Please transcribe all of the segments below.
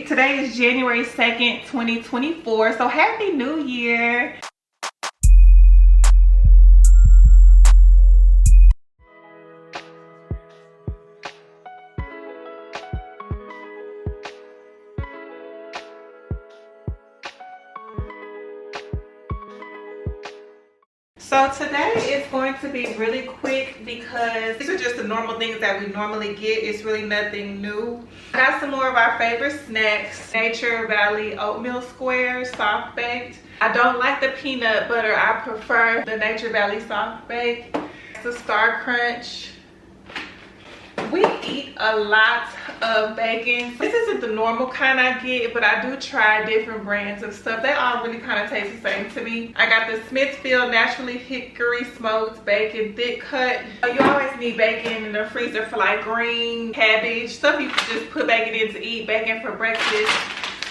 Today is January 2nd, 2024. So happy new year. So today is going to be really quick because these are just the normal things that we normally get. It's really nothing new. I got some more of our favorite snacks. Nature Valley oatmeal squares, soft baked. I don't like the peanut butter. I prefer the Nature Valley soft baked. The Star Crunch. We eat a lot of bacon. This isn't the normal kind I get, but I do try different brands of stuff. They all really kind of taste the same to me. I got the Smithfield Naturally Hickory Smoked Bacon Thick Cut. You always need bacon in the freezer for like green, cabbage, stuff you can just put bacon in to eat. Bacon for breakfast.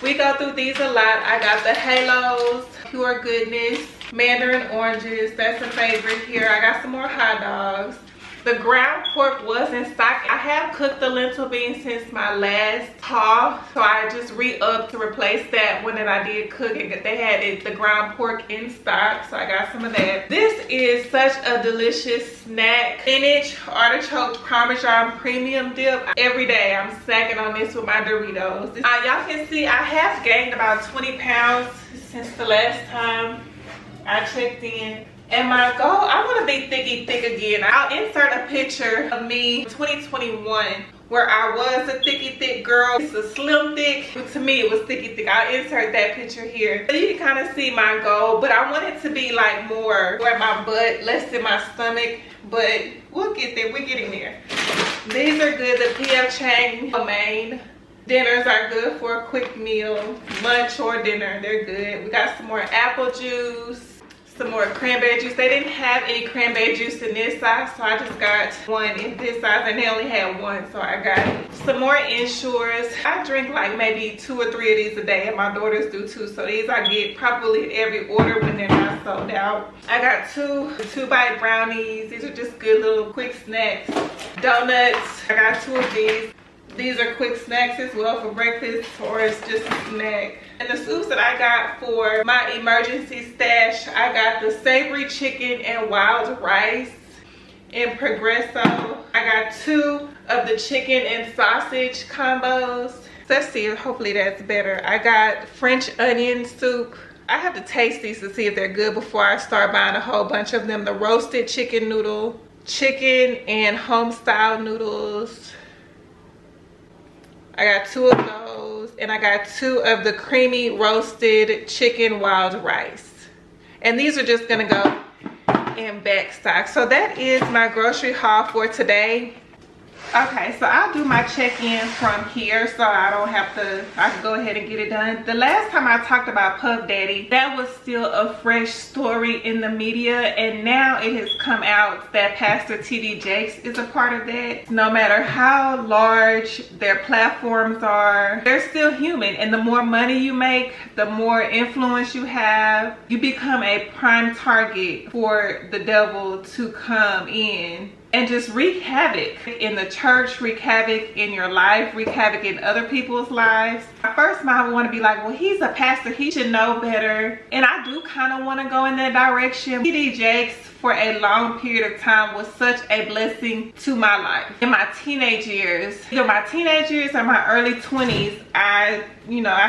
We go through these a lot. I got the Halos, Pure Goodness, Mandarin Oranges. That's a favorite here. I got some more hot dogs. The ground pork was in stock. I have cooked the lentil beans since my last haul, so I just re-upped to replace that one that I did cook, and they had the ground pork in stock, so I got some of that. This is such a delicious snack. Spinach artichoke parmesan premium dip. Every day I'm snacking on this with my Doritos. Y'all can see I have gained about 20 pounds since the last time I checked in. And my goal, I want to be thicky thick again. I'll insert a picture of me 2021 where I was a thicky thick girl. It's a slim thick, but to me it was thicky thick. I'll insert that picture here. So you can kind of see my goal, but I want it to be like more at my butt, less in my stomach, but we'll get there. We're getting there. These are good. The P.F. Chang main dinners are good for a quick meal, lunch or dinner. They're good. We got some more apple juice. Some more cranberry juice. They didn't have any cranberry juice in this size, so I just got one in this size, and they only had one, so I got it. Some more Ensures. I drink like maybe 2 or 3 of these a day, and my daughters do too, so these I get probably in every order when they're not sold out. I got two bite brownies. These are just good little quick snacks. Donuts. I got 2 of these. These are quick snacks as well for breakfast, or it's just a snack. And the soups that I got for my emergency stash, I got the savory chicken and wild rice in Progresso. I got 2 of the chicken and sausage combos. Let's see, hopefully that's better. I got French onion soup. I have to taste these to see if they're good before I start buying a whole bunch of them. The roasted chicken noodle, chicken and Homestyle noodles. I got 2 of those, and I got 2 of the creamy roasted chicken wild rice. And these are just gonna go in back stock. So that is my grocery haul for today. Okay, so I'll do my check-in from here so I don't have to, I can go ahead and get it done. The last time I talked about Puff Daddy, that was still a fresh story in the media, and now it has come out that Pastor T.D. Jakes is a part of that. No matter how large their platforms are, they're still human, and the more money you make, the more influence you have, you become a prime target for the devil to come in and just wreak havoc in the church, wreak havoc in your life, wreak havoc in other people's lives. My first mind would want to be like, well, he's a pastor, he should know better. And I do kind of want to go in that direction. T.D. Jakes, for a long period of time, was such a blessing to my life. In my teenage years, either my teenage years or my early 20s, I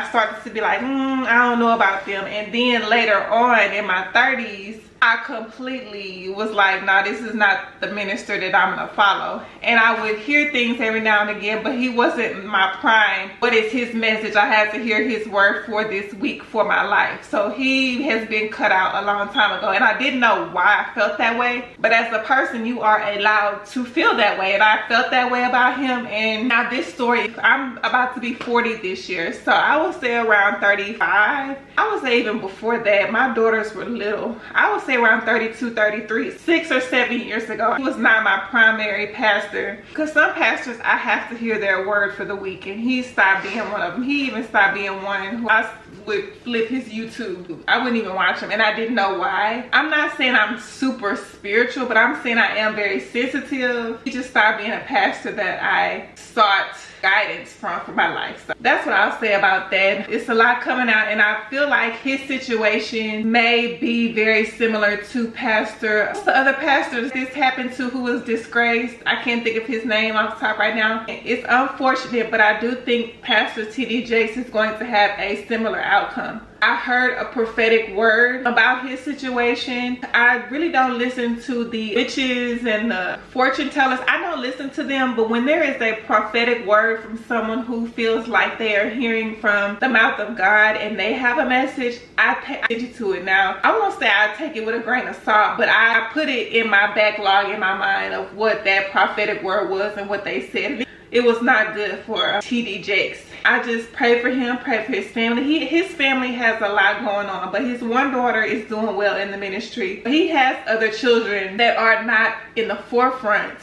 started to be like, I don't know about them. And then later on in my 30s, I completely was like, nah, this is not the minister that I'm gonna follow. And I would hear things every now and again, but he wasn't my prime. What is his message? I had to hear his word for this week for my life. So he has been cut out a long time ago, and I didn't know why I felt that way. But as a person, you are allowed to feel that way, and I felt that way about him. And now this story, I'm about to be 40 this year, so I would say around 35. I would say even before that, my daughters were little. I would say around 32, 33, 6 or 7 years ago. He was not my primary pastor, because some pastors I have to hear their word for the week, and he stopped being one of them. He even stopped being one who I would flip his YouTube. I wouldn't even watch him, and I didn't know why. I'm not saying I'm super spiritual, but I'm saying I am very sensitive. He just stopped being a pastor that I sought guidance from for my life. So that's what I'll say about that. It's a lot coming out, and I feel like his situation may be very similar to the other pastor this happened to, who was disgraced. I can't think of his name off the top right now. It's unfortunate, but I do think Pastor T.D. Jakes is going to have a similar outcome. I heard a prophetic word about his situation. I really don't listen to the witches and the fortune tellers. I don't listen to them, but when there is a prophetic word from someone who feels like they are hearing from the mouth of God and they have a message, I pay attention to it. Now, I won't say I take it with a grain of salt, but I put it in my backlog in my mind of what that prophetic word was and what they said. It was not good for T.D. Jakes. I just pray for him, pray for his family. His family has a lot going on, but his one daughter is doing well in the ministry. He has other children that are not in the forefront.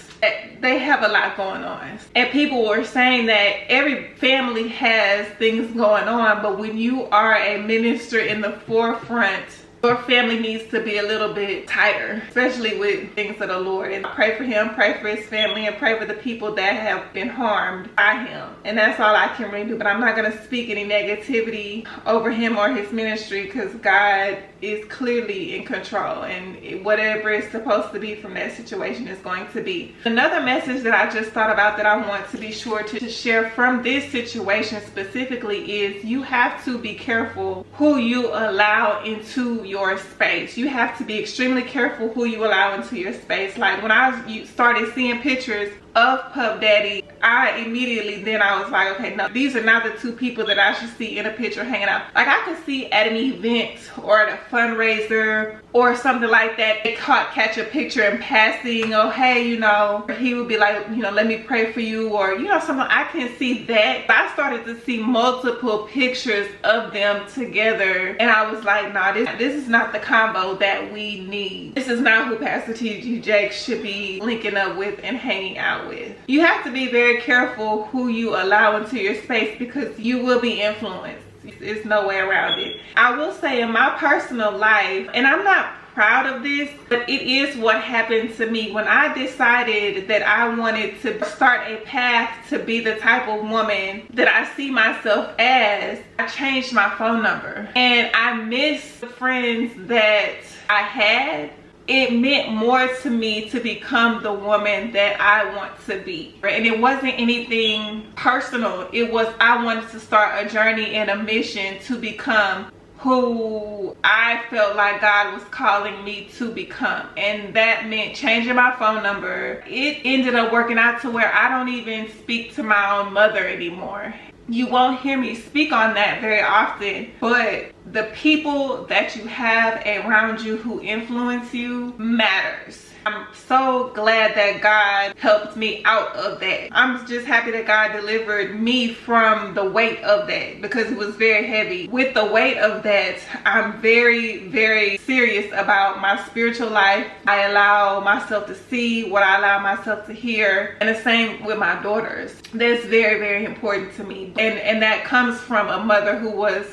They have a lot going on. And people were saying that every family has things going on, but when you are a minister in the forefront, your family needs to be a little bit tighter, especially with things of the Lord. And I pray for him, pray for his family, and pray for the people that have been harmed by him. And that's all I can really do. But I'm not going to speak any negativity over him or his ministry, because God is clearly in control, and whatever is supposed to be from that situation is going to be. Another message that I just thought about that I want to be sure to share from this situation specifically is you have to be careful who you allow into your space. You have to be extremely careful who you allow into your space. Like when I started seeing pictures of Puff Daddy, I was like, okay, no, these are not the two people that I should see in a picture hanging out. Like I could see at an event or at a fundraiser or something like that, they catch a picture in passing, oh hey, you know, he would be like, you know, let me pray for you, or you know, something. I can see that. But I started to see multiple pictures of them together, and I was like, nah, this is not the combo that we need. This is not who Pastor T.D. Jakes should be linking up with and hanging out with. You have to be very careful who you allow into your space, because you will be influenced. There's no way around it. I will say in my personal life, and I'm not proud of this, but it is what happened to me when I decided that I wanted to start a path to be the type of woman that I see myself as. I changed my phone number, and I miss the friends that I had. It meant more to me to become the woman that I want to be. And it wasn't anything personal. It was, I wanted to start a journey and a mission to become who I felt like God was calling me to become. And that meant changing my phone number. It ended up working out to where I don't even speak to my own mother anymore. You won't hear me speak on that very often, but the people that you have around you who influence you matters. I'm so glad that God helped me out of that. I'm just happy that God delivered me from the weight of that, because it was very heavy. With the weight of that, I'm very, very serious about my spiritual life. I allow myself to see what I allow myself to hear, and the same with my daughters. That's very, very important to me. And that comes from a mother who was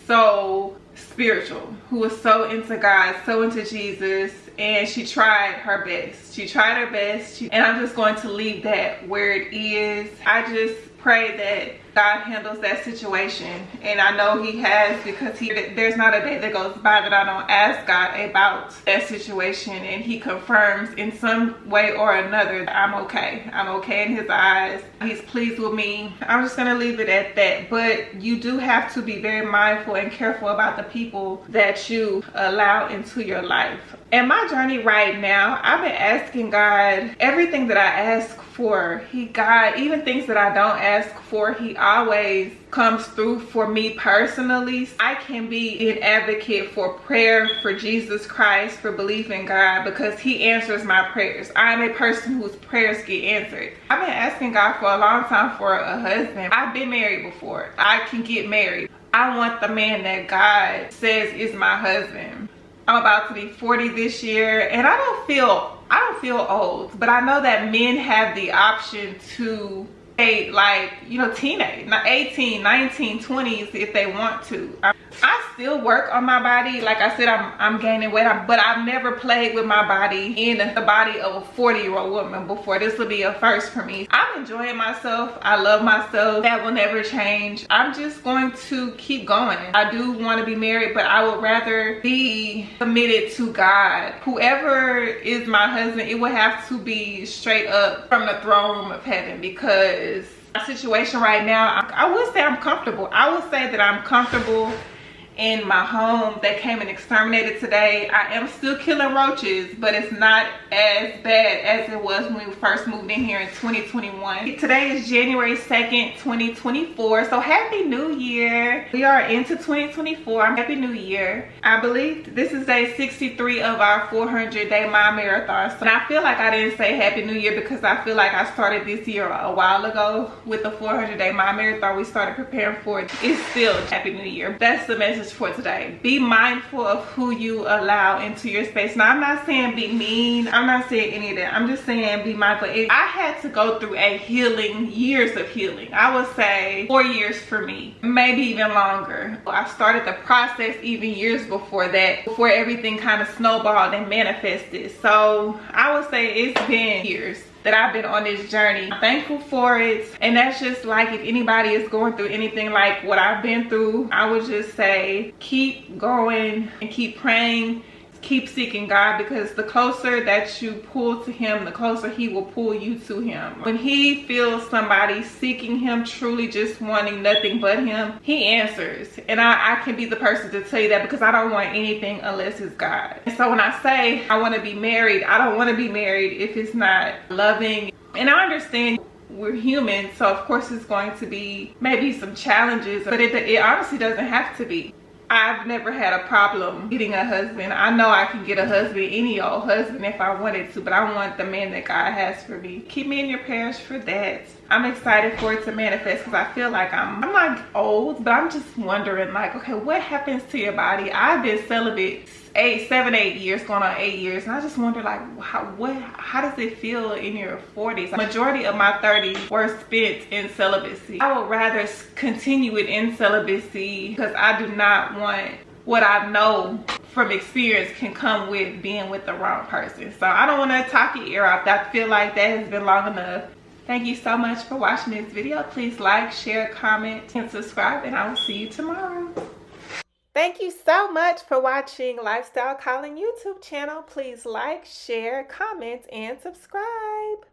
so spiritual, who was so into God, so into Jesus, and she tried her best. She tried her best, and I'm just going to leave that where it is. I just pray that God handles that situation, and I know he has, because there's not a day that goes by that I don't ask God about that situation, and he confirms in some way or another that I'm okay. I'm okay in his eyes. He's pleased with me. I'm just gonna leave it at that. But you do have to be very mindful and careful about the people that you allow into your life. In my journey right now, I've been asking God everything that I ask for. God, even things that I don't ask for, he always comes through for me personally. I can be an advocate for prayer, for Jesus Christ, for belief in God, because he answers my prayers. I'm a person whose prayers get answered. I've been asking God for a long time for a husband. I've been married before. I can get married. I want the man that God says is my husband. I'm about to be 40 this year, and I don't feel old, but I know that men have the option to date, like, you know, teenage, 18, 19, 20s if they want to. I still work on my body. Like I said, I'm gaining weight, but I've never played with my body in the body of a 40-year-old woman before. This will be a first for me. I'm enjoying myself. I love myself. That will never change. I'm just going to keep going. I do want to be married, but I would rather be committed to God. Whoever is my husband, it would have to be straight up from the throne room of heaven, because my situation right now, I would say I'm comfortable. I would say that I'm comfortable in my home. They came and exterminated today. I am still killing roaches, but it's not as bad as it was when we first moved in here in 2021. Today is January 2nd, 2024. So happy new year. We are into 2024. Happy new year. I believe this is day 63 of our 400-day mile marathon. So I feel like I didn't say happy new year because I feel like I started this year a while ago with the 400-day mile marathon. We started preparing for it. It's still happy new year. That's the message for today. Be mindful of who you allow into your space. Now, I'm not saying be mean. I'm not saying any of that. I'm just saying be mindful. I had to go through a healing, years of healing. I would say 4 years for me, maybe even longer. I started the process even years before that, before everything kind of snowballed and manifested. So I would say it's been years that I've been on this journey. I'm thankful for it. And that's just like, if anybody is going through anything like what I've been through, I would just say keep going and keep praying. Keep seeking God, because the closer that you pull to him, the closer he will pull you to him. When he feels somebody seeking him, truly just wanting nothing but him, he answers. And I can be the person to tell you that, because I don't want anything unless it's God. And so when I say I want to be married, I don't want to be married if it's not loving. And I understand we're human, so of course it's going to be maybe some challenges, but it honestly doesn't have to be. I've never had a problem getting a husband. I know I can get a husband, any old husband, if I wanted to, but I want the man that God has for me. Keep me in your prayers for that. I'm excited for it to manifest, because I feel like I'm not old, but I'm just wondering, like, okay, what happens to your body? I've been celibate 8 years, going on 8 years, and I just wonder, like, how does it feel in your 40s? Majority of my 30s were spent in celibacy. I would rather continue it in celibacy, because I do not want what I know from experience can come with being with the wrong person. So I don't want to talk your ear off. I feel like that has been long enough. Thank you so much for watching this video. Please like, share, comment, and subscribe, and I will see you tomorrow. Thank you so much for watching Lifestyle Calling YouTube channel. Please like, share, comment, and subscribe.